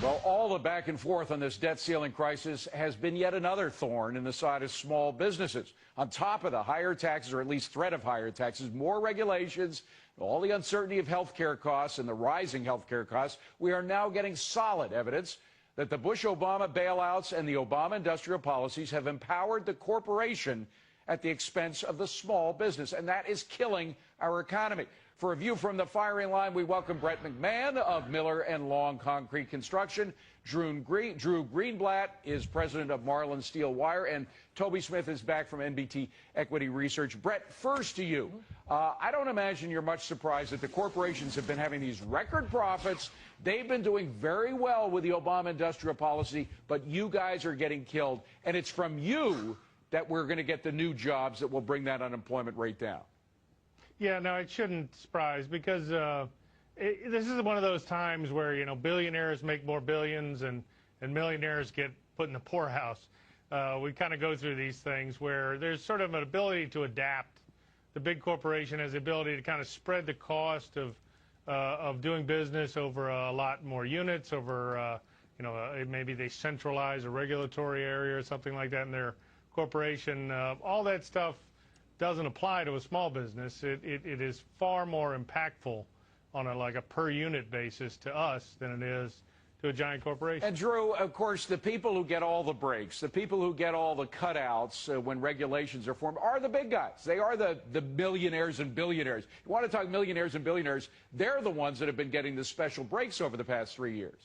Well, all the back and forth on this debt ceiling crisis has been yet another thorn in the side of small businesses. On top of the higher taxes, or at least threat of higher taxes, more regulations, all the uncertainty of health care costs and the rising health care costs, we are now getting solid evidence that the Bush-Obama bailouts and the Obama industrial policies have empowered the corporation at the expense of the small business, and that is killing our economy. For a view from the firing line, we welcome Brett McMahon of Miller and Long Concrete Construction. Drew Greenblatt is president of Marlin Steel Wire, and Toby Smith is back from NBT Equity Research. Brett, first to you. I don't imagine you're much surprised that the corporations have been having these record profits. They've been doing very well with the Obama industrial policy, but you guys are getting killed, and it's from you that we're going to get the new jobs that will bring that unemployment rate down. Yeah, no, it shouldn't surprise, because this is one of those times where, you know, billionaires make more billions and millionaires get put in the poorhouse. We kind of go through these things where there's sort of an ability to adapt. The big corporation has the ability to kind of spread the cost of doing business over a lot more units, over, you know, maybe they centralize a regulatory area or something like that in their corporation. All that stuff doesn't apply to a small business. It is far more impactful on a per unit basis to us than it is to a giant corporation. And Drew, of course, the people who get all the breaks, the people who get all the cutouts when regulations are formed are the big guys. They are the millionaires and billionaires. You want to talk millionaires and billionaires, they're the ones that have been getting the special breaks over the past 3 years.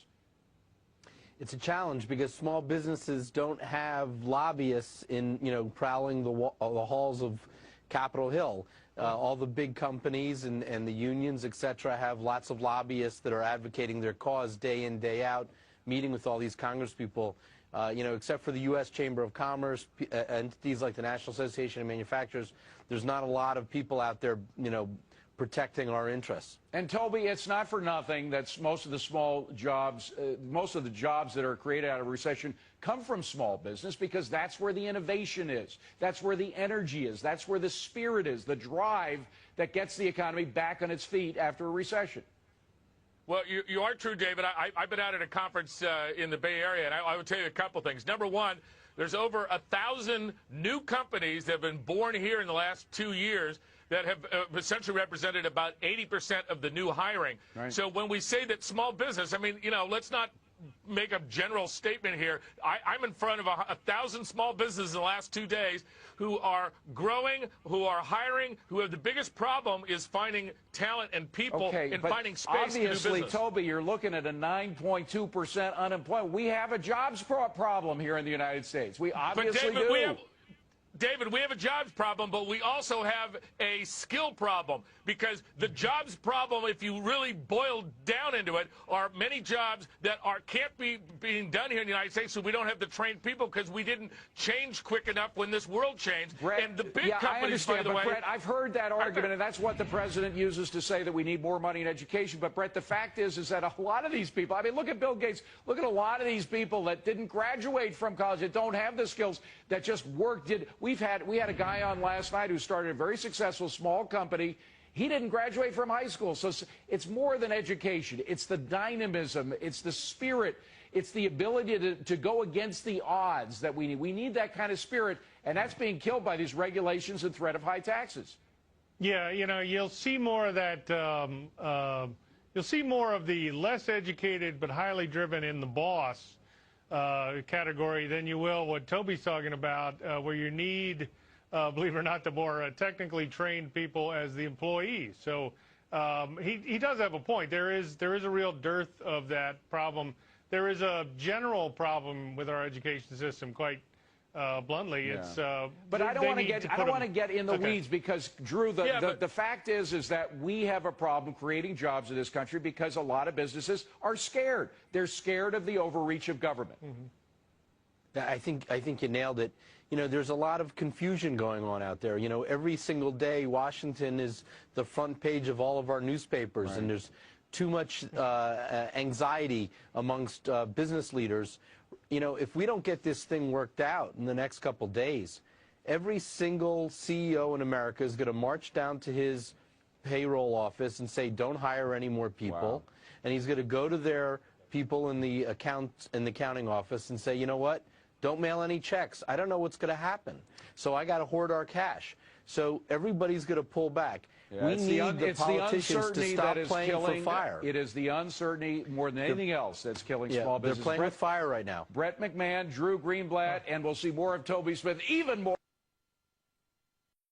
It's a challenge because small businesses don't have lobbyists in, prowling the halls of Capitol Hill. All the big companies and the unions, et cetera, have lots of lobbyists that are advocating their cause day in, day out, meeting with all these congresspeople. Except for the U.S. Chamber of Commerce, entities like the National Association of Manufacturers, there's not a lot of people out there, protecting our interests. And Toby, it's not for nothing that most of the small jobs, most of the jobs that are created out of recession come from small business, because that's where the innovation is. That's where the energy is. That's where the spirit is, the drive that gets the economy back on its feet after a recession. Well, you are true, David. I've been out at a conference in the Bay Area, and I would tell you a couple things. Number one, there's over 1,000 new companies that have been born here in the last 2 years that have essentially represented about 80% of the new hiring. Right. So when we say that small business, I mean, let's not make a general statement here. I'm in front of 1,000 small businesses in the last 2 days who are growing, who are hiring, who have the biggest problem is finding talent and people and finding space to do business. Obviously, Toby, you're looking at a 9.2% unemployment. We have a jobs problem here in the United States. We obviously do. David, we have a jobs problem, but we also have a skill problem, because the jobs problem, if you really boil down into it, are many jobs that can't be being done here in the United States, so we don't have the trained people because we didn't change quick enough when this world changed. Brett, and the big companies, by the way, Brett, I've heard that argument, and that's what the president uses to say that we need more money in education. But Brett, the fact is that a lot of these people, I mean, look at Bill Gates, look at a lot of these people that didn't graduate from college, that don't have the skills, that just worked. We had a guy on last night who started a very successful small company. He didn't graduate from high school. So it's more than education. It's the dynamism. It's the spirit. It's the ability to go against the odds that we need. We need that kind of spirit, and that's being killed by these regulations and threat of high taxes. Yeah, you'll see more of that. You'll see more of the less educated but highly driven in the boss category than you will what Toby's talking about, where you need, believe it or not, the more technically trained people as the employees. So he does have a point. There is a real dearth of that problem. There is a general problem with our education system, quite bluntly. Yeah. It's but I don't want to get in the weeds, because Drew, the fact is that we have a problem creating jobs in this country because a lot of businesses are scared. They're scared of the overreach of government. Mm-hmm. I think you nailed it. There's a lot of confusion going on out there. Every single day Washington is the front page of all of our newspapers, right. And there's too much anxiety amongst business leaders. If we don't get this thing worked out in the next couple days, every single CEO in America is going to march down to his payroll office and say, don't hire any more people. Wow. And he's going to go to their people in the accounting office and say, you know what? Don't mail any checks. I don't know what's going to happen. So I got to hoard our cash. So everybody's going to pull back. Yeah, we need the politicians to stop playing for fire. It is the uncertainty more than anything else that's killing small business. They're playing with fire right now. Brett McMahon, Drew Greenblatt, and we'll see more of Toby Smith, even more.